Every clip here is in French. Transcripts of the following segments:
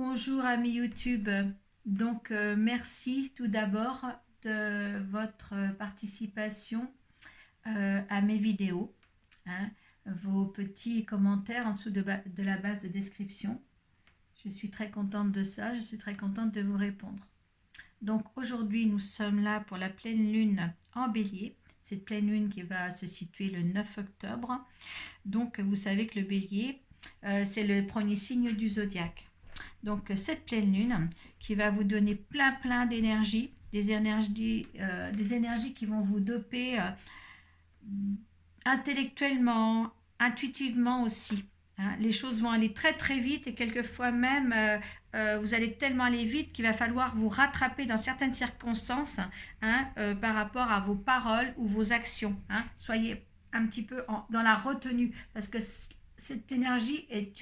Bonjour amis YouTube. Donc merci tout d'abord de votre participation à mes vidéos, hein, vos petits commentaires en dessous de la base de description. Je suis très contente de ça, je suis très contente de vous répondre. Donc aujourd'hui nous sommes là pour la pleine lune en bélier, cette pleine lune qui va se situer le 9 octobre. Donc vous savez que le bélier c'est le premier signe du zodiaque. Donc cette pleine lune qui va vous donner plein d'énergie, des énergies qui vont vous doper intellectuellement, intuitivement aussi. Hein. Les choses vont aller très vite et quelquefois même vous allez tellement aller vite qu'il va falloir vous rattraper dans certaines circonstances, hein, par rapport à vos paroles ou vos actions. Hein. Soyez un petit peu dans la retenue parce que cette énergie est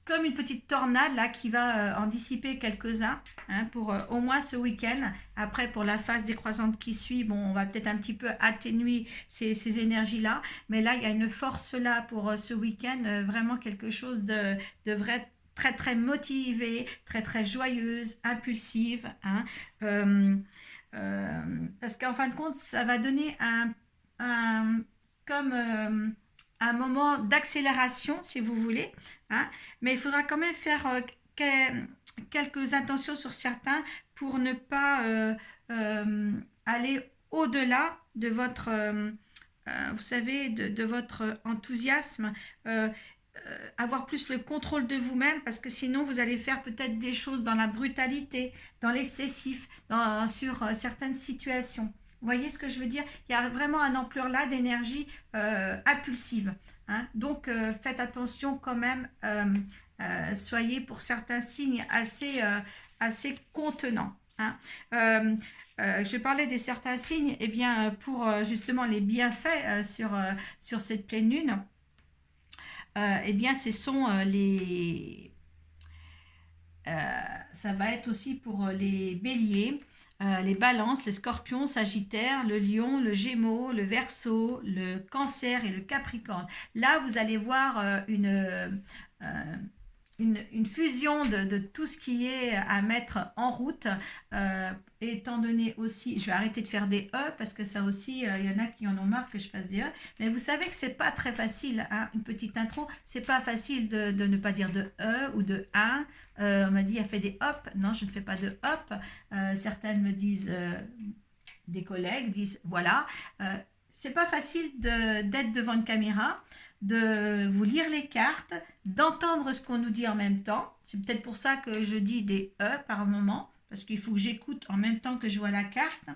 comme une petite tornade là qui va en dissiper quelques-uns, hein, pour au moins ce week-end. Après, pour la phase décroissante qui suit, bon, on va peut-être un petit peu atténuer ces énergies-là, mais là, il y a une force là pour ce week-end, vraiment quelque chose de vrai très motivée, très joyeuse, impulsive, hein, parce qu'en fin de compte, ça va donner comme un moment d'accélération, si vous voulez, hein, mais il faudra quand même faire quelques intentions sur certains pour ne pas aller au-delà de votre, vous savez, de votre enthousiasme, avoir plus le contrôle de vous-même, parce que sinon vous allez faire peut-être des choses dans la brutalité, dans l'excessif, sur certaines situations. Vous voyez ce que je veux dire? Il y a vraiment un ampleur là d'énergie impulsive. Hein? Donc faites attention quand même, soyez pour certains signes assez contenants. Hein? Je parlais des certains signes, et bien pour justement les bienfaits sur cette pleine lune, eh bien ce sont ça va être aussi pour les béliers, les balances, les scorpions, sagittaires, le lion, le gémeaux, le verseau, le cancer et le capricorne. Là, vous allez voir une fusion de tout ce qui est à mettre en route, étant donné aussi, je vais arrêter de faire des E parce que ça aussi, il y en a qui en ont marre que je fasse des E, mais vous savez que c'est pas très facile, hein, une petite intro, c'est pas facile de ne pas dire de E ou de un. On m'a dit, elle fait des hop, non, je ne fais pas de hop. Certaines me disent, des collègues disent, voilà, c'est pas facile d'être devant une caméra, de vous lire les cartes, d'entendre ce qu'on nous dit en même temps. C'est peut-être pour ça que je dis des E par moment, parce qu'il faut que j'écoute en même temps que je vois la carte.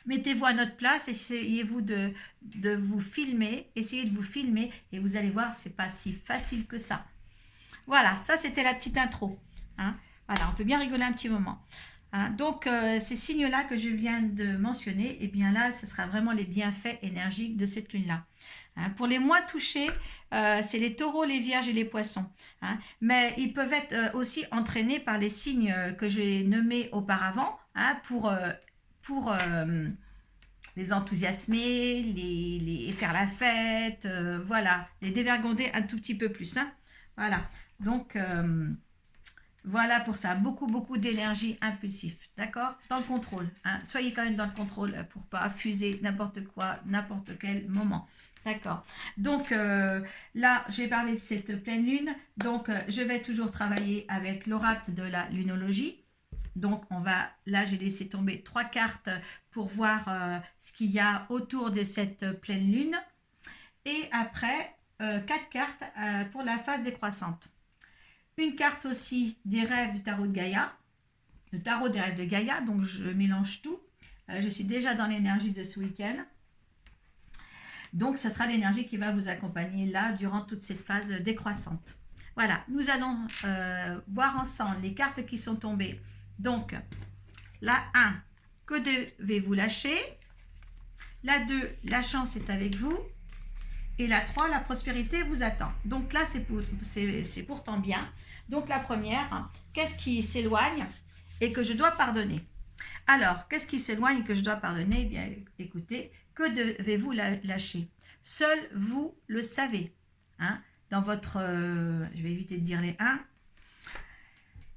Mettez-vous à notre place, essayez-vous de vous filmer, essayez de vous filmer et vous allez voir, c'est pas si facile que ça. Voilà, ça c'était la petite intro. Hein. Voilà, on peut bien rigoler un petit moment. Hein. Donc ces signes-là que je viens de mentionner, eh bien là, ce sera vraiment les bienfaits énergiques de cette lune-là. Hein. Pour les mois touchés, c'est les taureaux, les vierges et les poissons. Hein. Mais ils peuvent être aussi entraînés par les signes que j'ai nommés auparavant, hein, pour les enthousiasmer, les faire la fête, voilà, les dévergonder un tout petit peu plus. Hein. Voilà, donc voilà pour ça, beaucoup d'énergie impulsive, d'accord? Dans le contrôle, hein? Soyez quand même dans le contrôle pour pas fuser n'importe quoi, n'importe quel moment, d'accord? Donc là, j'ai parlé de cette pleine lune, donc je vais toujours travailler avec l'oracle de la lunologie. Donc là j'ai laissé tomber 3 cartes pour voir ce qu'il y a autour de cette pleine lune. Et après, 4 cartes pour la phase décroissante. Une carte aussi des rêves du tarot de Gaïa, le tarot des rêves de Gaïa, donc je mélange tout. Je suis déjà dans l'énergie de ce week-end. Donc, ce sera l'énergie qui va vous accompagner là durant toute cette phase décroissante. Voilà, nous allons voir ensemble les cartes qui sont tombées. Donc, la 1, que devez-vous lâcher? La 2, la chance est avec vous. Et la 3, la prospérité vous attend. Donc là, c'est pourtant bien. Donc la première, qu'est-ce qui s'éloigne et que je dois pardonner? Alors, qu'est-ce qui s'éloigne et que je dois pardonner? Eh bien, écoutez, que devez-vous lâcher? Seul vous le savez. Hein? dans votre... je vais éviter de dire les 1.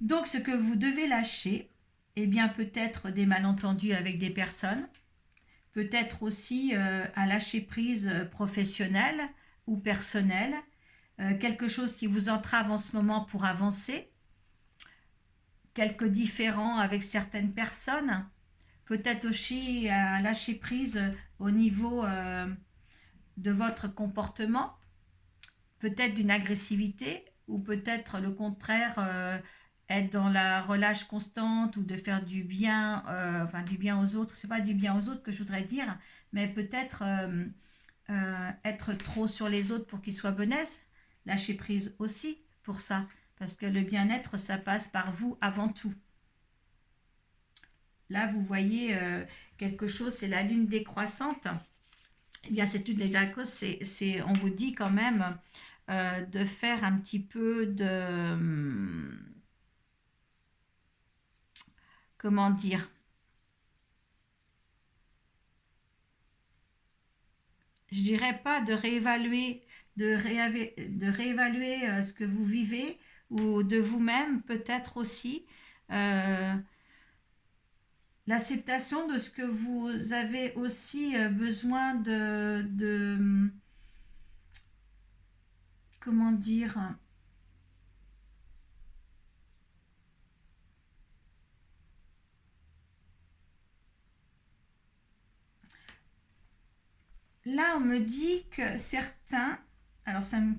Donc, ce que vous devez lâcher, eh bien, peut-être des malentendus avec des personnes, peut-être aussi un lâcher-prise professionnel ou personnel, quelque chose qui vous entrave en ce moment pour avancer, quelques différends avec certaines personnes, peut-être aussi un lâcher-prise au niveau de votre comportement, peut-être d'une agressivité ou peut-être le contraire, être dans la relâche constante ou de faire du bien, enfin du bien aux autres. C'est pas du bien aux autres que je voudrais dire, mais peut-être être trop sur les autres pour qu'ils soient bénèzes. Lâcher prise aussi pour ça, parce que le bien-être, ça passe par vous avant tout. Là, vous voyez quelque chose, c'est la lune décroissante. Eh bien, cette lune décroissante, on vous dit quand même de faire un petit peu de... comment dire? Je dirais pas de réévaluer, de réévaluer ce que vous vivez ou de vous-même peut-être aussi. Euh, L'acceptation de ce que vous avez aussi besoin de comment dire, là on me dit que certains, alors ça me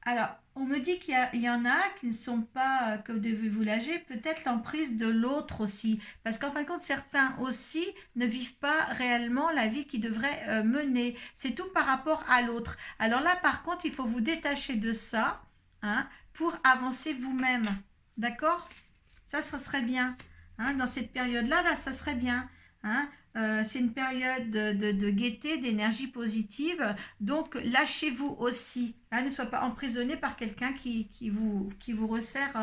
alors, on me dit qu'il y en a qui ne sont pas, que vous devez vous lâcher, peut-être l'emprise de l'autre aussi. Parce qu'en fin de compte, certains aussi ne vivent pas réellement la vie qu'ils devraient mener. C'est tout par rapport à l'autre. Alors là, par contre, il faut vous détacher de ça, hein, pour avancer vous-même. D'accord? Ça serait bien. Hein, dans cette période-là, là, ça serait bien. Hein. C'est une période de gaieté, d'énergie positive. Donc, lâchez-vous aussi. Hein, ne soyez pas emprisonné par quelqu'un qui vous resserre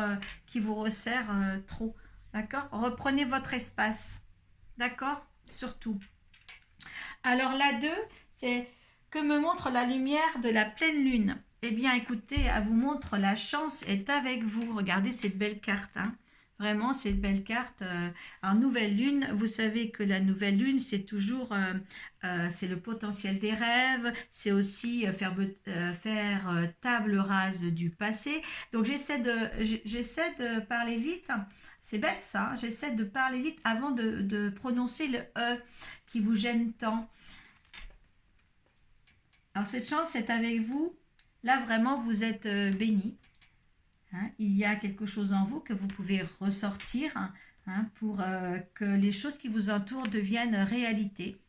trop. D'accord? Reprenez votre espace. D'accord? Surtout. Alors, la 2, c'est que me montre la lumière de la pleine lune. Eh bien, écoutez, elle vous montre la chance est avec vous. Regardez cette belle carte. Hein. Vraiment, cette belle carte. Alors, nouvelle lune, vous savez que la nouvelle lune, c'est toujours c'est le potentiel des rêves, c'est aussi faire table rase du passé. Donc, j'essaie de parler vite. C'est bête ça, hein. J'essaie de parler vite avant de prononcer le E qui vous gêne tant. Alors, cette chance est avec vous. Là, vraiment, vous êtes béni. Hein, il y a quelque chose en vous que vous pouvez ressortir, hein, pour que les choses qui vous entourent deviennent réalité.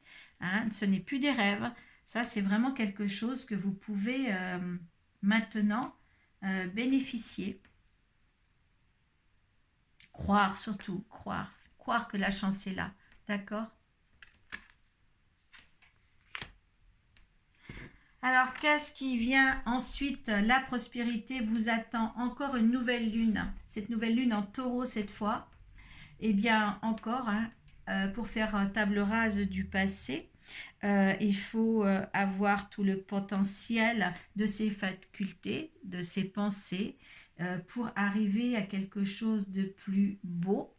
Hein. Ce n'est plus des rêves. Ça, c'est vraiment quelque chose que vous pouvez maintenant bénéficier. Croire surtout, croire. Croire que la chance est là. D'accord? Alors, qu'est-ce qui vient ensuite? La prospérité vous attend. Encore une nouvelle lune. Cette nouvelle lune en taureau cette fois. Eh bien, encore, hein, pour faire table rase du passé, il faut avoir tout le potentiel de ses facultés, de ses pensées, pour arriver à quelque chose de plus beau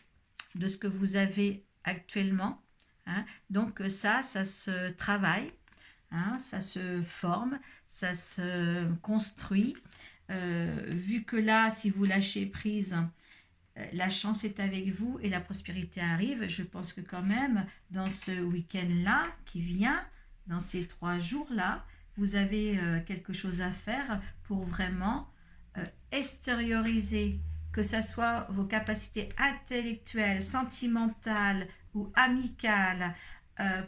de ce que vous avez actuellement. Hein. Donc ça se travaille. Hein, ça se forme, ça se construit. Vu que là, si vous lâchez prise, la chance est avec vous et la prospérité arrive, je pense que quand même, dans ce week-end-là qui vient, dans ces 3 jours-là, vous avez quelque chose à faire pour vraiment extérioriser, que ce soit vos capacités intellectuelles, sentimentales ou amicales,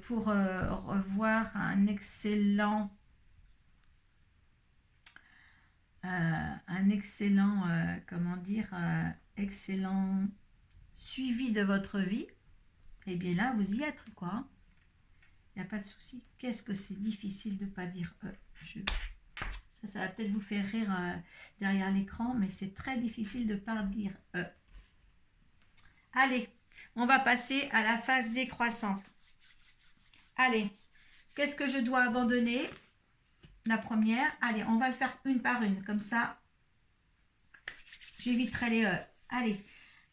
pour revoir un excellent, comment dire, excellent suivi de votre vie. Et bien là, vous y êtes, quoi. Il n'y a pas de souci. Qu'est-ce que c'est difficile de ne pas dire ça va peut-être vous faire rire derrière l'écran, mais c'est très difficile de ne pas dire Allez, on va passer à la phase décroissante. Allez, qu'est-ce que je dois abandonner? La première. Allez, on va le faire une par une. Comme ça, j'éviterai les heures. Allez,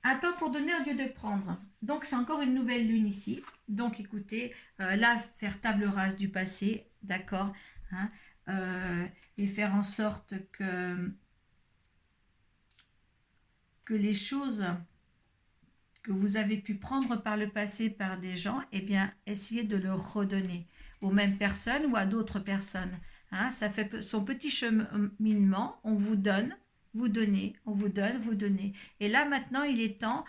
un temps pour donner au lieu de prendre. Donc, c'est encore une nouvelle lune ici. Donc, écoutez, là, faire table rase du passé, d'accord, hein, et faire en sorte que les choses que vous avez pu prendre par le passé par des gens, eh bien, essayez de le redonner aux mêmes personnes ou à d'autres personnes. Hein, ça fait son petit cheminement, on vous donne, vous donnez, on vous donne, vous donnez. Et là, maintenant, il est temps,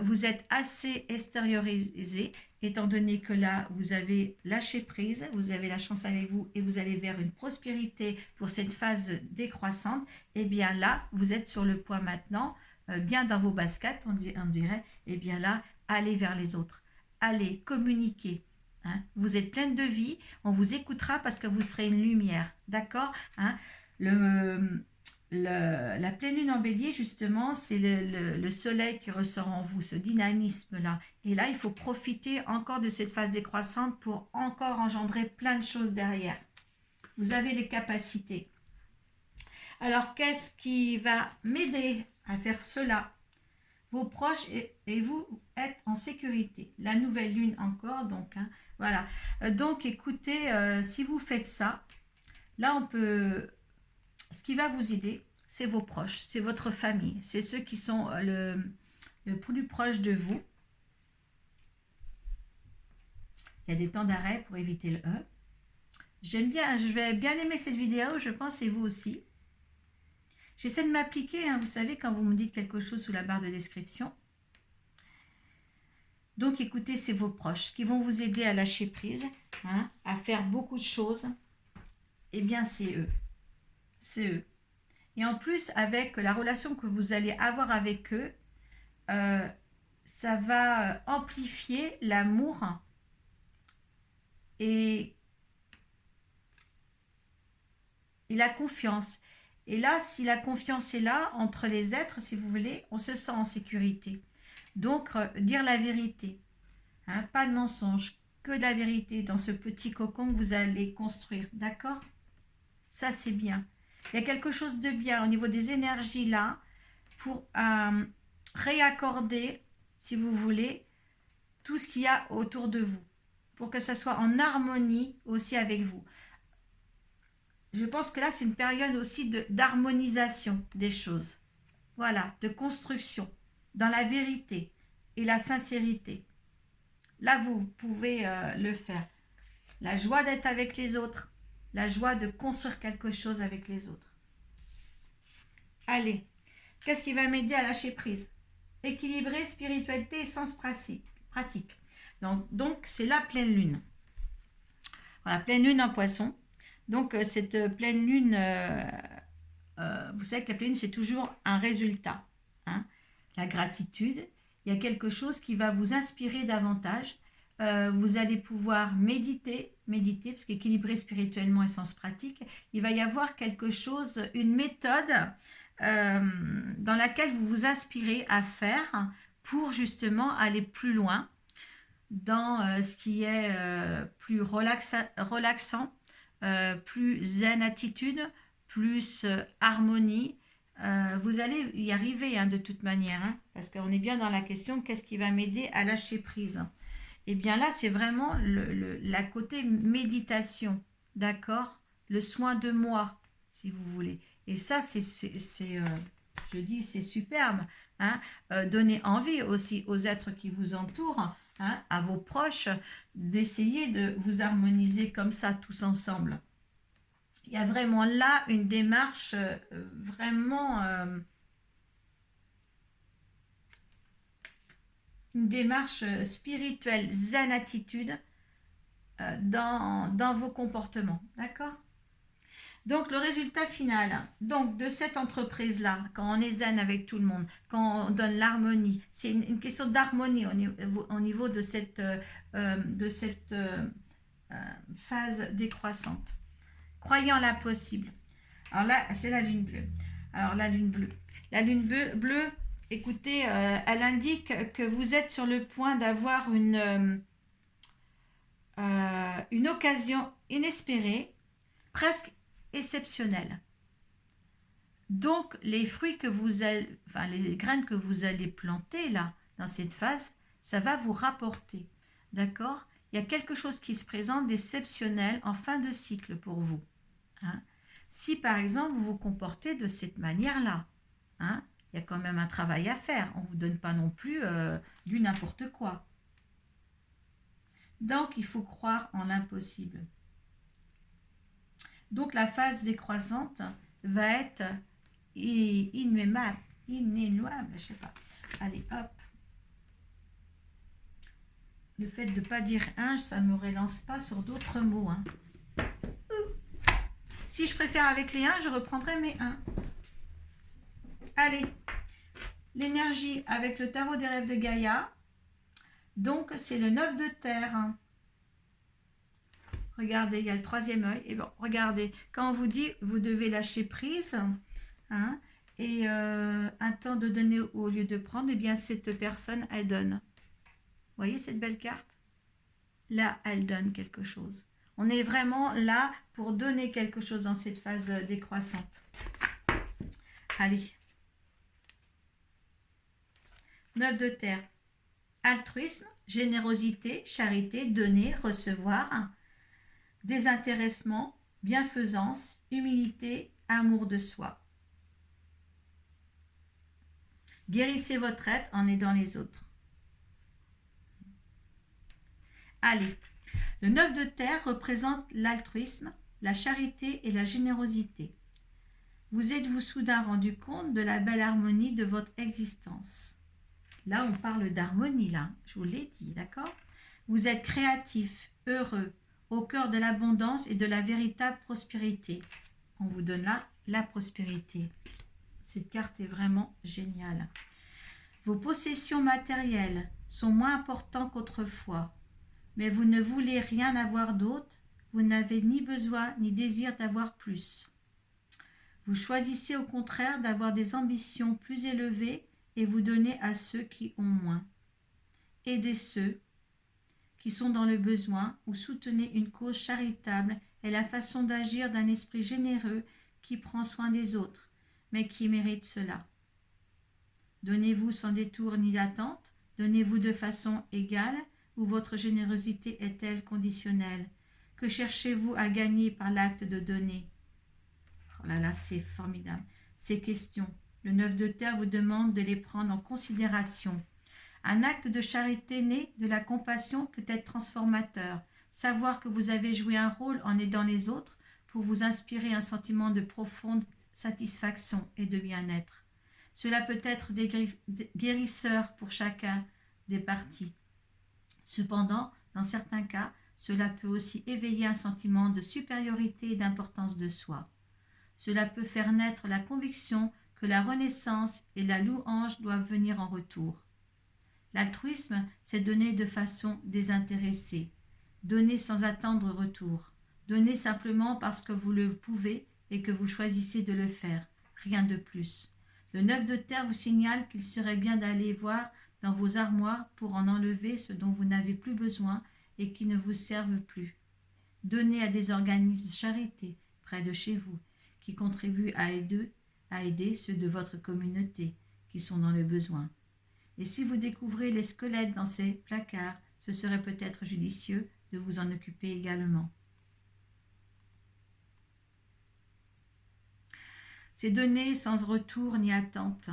vous êtes assez extériorisé, étant donné que là, vous avez lâché prise, vous avez la chance avec vous et vous allez vers une prospérité pour cette phase décroissante, eh bien là, vous êtes sur le point maintenant, bien dans vos baskets, on dirait, eh bien là, allez vers les autres, allez communiquer. Hein. Vous êtes pleine de vie, on vous écoutera parce que vous serez une lumière, d'accord, hein. La pleine lune en bélier, justement, c'est le soleil qui ressort en vous, ce dynamisme-là. Et là, il faut profiter encore de cette phase décroissante pour encore engendrer plein de choses derrière. Vous avez les capacités. Alors, qu'est-ce qui va m'aider à faire cela? Vos proches et vous êtes en sécurité. La nouvelle lune encore, donc, hein, voilà. Donc, écoutez, si vous faites ça, là, on peut... Ce qui va vous aider, c'est vos proches, c'est votre famille, c'est ceux qui sont le plus proche de vous. Il y a des temps d'arrêt pour éviter le E. J'aime bien, je vais bien aimer cette vidéo, je pense, et vous aussi. J'essaie de m'appliquer, hein, vous savez, quand vous me dites quelque chose sous la barre de description. Donc, écoutez, c'est vos proches qui vont vous aider à lâcher prise, hein, à faire beaucoup de choses. Eh bien, c'est eux. C'est eux. Et en plus, avec la relation que vous allez avoir avec eux, ça va amplifier l'amour et la confiance. Et là, si la confiance est là, entre les êtres, si vous voulez, on se sent en sécurité. Donc, dire la vérité, hein, pas de mensonge, que de la vérité dans ce petit cocon que vous allez construire, d'accord? Ça, c'est bien. Il y a quelque chose de bien au niveau des énergies là, pour réaccorder, si vous voulez, tout ce qu'il y a autour de vous, pour que ça soit en harmonie aussi avec vous. Je pense que là, c'est une période aussi d'harmonisation des choses. Voilà, de construction, dans la vérité et la sincérité. Là, vous pouvez le faire. La joie d'être avec les autres, la joie de construire quelque chose avec les autres. Allez, qu'est-ce qui va m'aider à lâcher prise? Équilibrer spiritualité et sens pratique. Donc c'est la pleine lune. Voilà, pleine lune en poisson. Donc, cette pleine lune, vous savez que la pleine lune, c'est toujours un résultat. Hein. La gratitude, il y a quelque chose qui va vous inspirer davantage. Vous allez pouvoir méditer, parce qu'équilibrer spirituellement et sens pratique, il va y avoir quelque chose, une méthode dans laquelle vous vous inspirez à faire pour justement aller plus loin dans ce qui est plus relaxant, plus zen attitude, plus harmonie. Vous allez y arriver, hein, de toute manière, hein, parce qu'on est bien dans la question qu'est-ce qui va m'aider à lâcher prise. Et bien là, c'est vraiment la côté méditation, d'accord, le soin de moi, si vous voulez. Et ça, je dis, c'est superbe, hein, donner envie aussi aux êtres qui vous entourent, hein, à vos proches, d'essayer de vous harmoniser comme ça, tous ensemble. Il y a vraiment là une démarche vraiment... une démarche spirituelle, zen attitude dans vos comportements, d'accord? Donc, le résultat final, donc, de cette entreprise-là, quand on est zen avec tout le monde, quand on donne l'harmonie, c'est une question d'harmonie au niveau de cette phase décroissante. Croyant l'impossible. Alors là, c'est la lune bleue. Alors, la lune bleue. La lune bleue, écoutez, elle indique que vous êtes sur le point d'avoir une une occasion inespérée, presque exceptionnelle. Donc, les fruits que vous allez, enfin, les graines que vous allez planter là, dans cette phase, ça va vous rapporter. D'accord? Il y a quelque chose qui se présente d'exceptionnel en fin de cycle pour vous. Hein? Si par exemple vous vous comportez de cette manière-là, hein, il y a quand même un travail à faire. On ne vous donne pas non plus du n'importe quoi. Donc, il faut croire en l'impossible. Donc, la phase décroissante va être inouïable, je sais pas. Allez, hop. Le fait de ne pas dire un, ça ne me relance pas sur d'autres mots. Hein. Si je préfère avec les 1, je reprendrai mes 1. Allez, l'énergie avec le tarot des rêves de Gaïa. Donc, c'est le 9 de terre. Regardez, il y a le troisième œil. Et bon, regardez, quand on vous dit, vous devez lâcher prise, hein, et un temps de donner au lieu de prendre, eh bien, cette personne, elle donne. Vous voyez cette belle carte? Là, elle donne quelque chose. On est vraiment là pour donner quelque chose dans cette phase décroissante. Allez. 9 de terre. Altruisme, générosité, charité, donner, recevoir, désintéressement, bienfaisance, humilité, amour de soi. Guérissez votre être en aidant les autres. Allez, le 9 de terre représente l'altruisme, la charité et la générosité. Vous êtes-vous soudain rendu compte de la belle harmonie de votre existence? Là, on parle d'harmonie, là, je vous l'ai dit, d'accord? Vous êtes créatif, heureux, au cœur de l'abondance et de la véritable prospérité. On vous donne là la prospérité. Cette carte est vraiment géniale. Vos possessions matérielles sont moins importantes qu'autrefois, mais vous ne voulez rien avoir d'autre, vous n'avez ni besoin ni désir d'avoir plus. Vous choisissez au contraire d'avoir des ambitions plus élevées et vous donnez à ceux qui ont moins. Aidez ceux qui sont dans le besoin ou soutenez une cause charitable est la façon d'agir d'un esprit généreux qui prend soin des autres, mais qui mérite cela. Donnez-vous sans détour ni attente, donnez-vous de façon égale ou votre générosité est-elle conditionnelle? Que cherchez-vous à gagner par l'acte de donner? Oh là là, c'est formidable. Ces questions, le 9 de terre vous demande de les prendre en considération. Un acte de charité né de la compassion peut être transformateur. Savoir que vous avez joué un rôle en aidant les autres pour vous inspirer un sentiment de profonde satisfaction et de bien-être. Cela peut être guérisseur pour chacun des parties. Cependant, dans certains cas, cela peut aussi éveiller un sentiment de supériorité et d'importance de soi. Cela peut faire naître la conviction que la renaissance et la louange doivent venir en retour. L'altruisme, c'est donner de façon désintéressée, donner sans attendre retour, donner simplement parce que vous le pouvez et que vous choisissez de le faire, rien de plus. Le 9 de terre vous signale qu'il serait bien d'aller voir dans vos armoires pour en enlever ce dont vous n'avez plus besoin et qui ne vous servent plus. Donnez à des organismes de charité près de chez vous qui contribuent à aider ceux de votre communauté qui sont dans le besoin. Et si vous découvrez les squelettes dans ces placards, ce serait peut-être judicieux de vous en occuper également. C'est donner sans retour ni attente.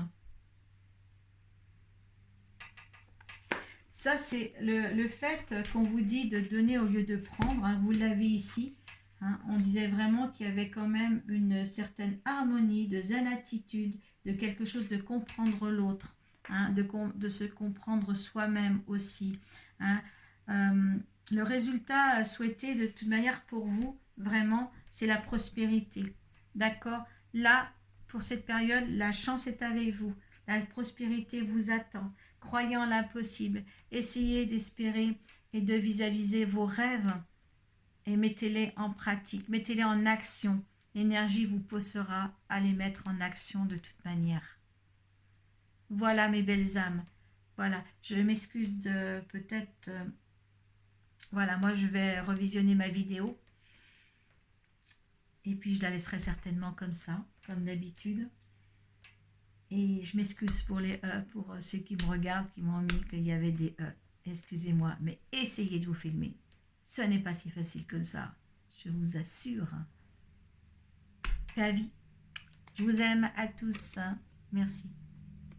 Ça, c'est le fait qu'on vous dit de donner au lieu de prendre. Hein, vous l'avez ici. Hein, on disait vraiment qu'il y avait quand même une certaine harmonie, de zen attitude, de quelque chose de comprendre l'autre, hein, de se comprendre soi-même aussi. Hein. Le résultat souhaité de toute manière pour vous, vraiment, c'est la prospérité. D'accord? Là, pour cette période, la chance est avec vous. La prospérité vous attend. Croyez en l'impossible. Essayez d'espérer et de visualiser vos rêves et mettez-les en pratique. Mettez-les en action. L'énergie vous poussera à les mettre en action de toute manière. Voilà mes belles âmes. Voilà, je m'excuse de peut-être Voilà, moi je vais revisionner ma vidéo. Et puis je la laisserai certainement comme ça, comme d'habitude. Et je m'excuse pour les pour ceux qui me regardent, qui m'ont mis qu'il y avait des excusez-moi, mais essayez de vous filmer. Ce n'est pas si facile que ça, je vous assure. Paix à vie. Je vous aime à tous. Merci.